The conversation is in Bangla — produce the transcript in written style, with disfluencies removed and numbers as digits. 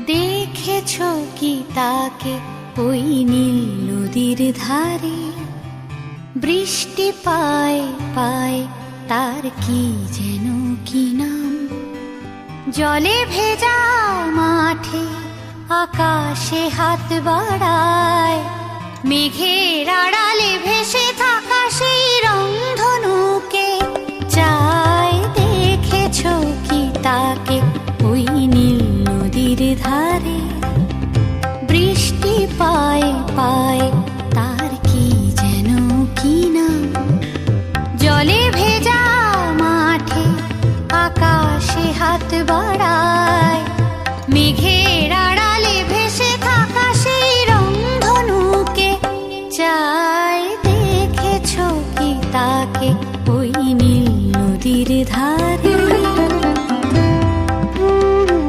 দেখেছ কি তাকে ওই নীল নদীর ধারে? বৃষ্টি পায় পায় তার কি যেন কি নাম। জলে ভেজা মাঠে আকাশে হাত বাড়ায়, মেঘের আড়ালে ভেসে থাকা সেই রংধনুকে চায়। দেখেছ কি তাকে ওই নীল নদীর ধারে? বৃষ্টি পায় পায় তার কি যেন কি নাম। জলে ভেজা মাঠে আকাশে হাত বাড়ায়,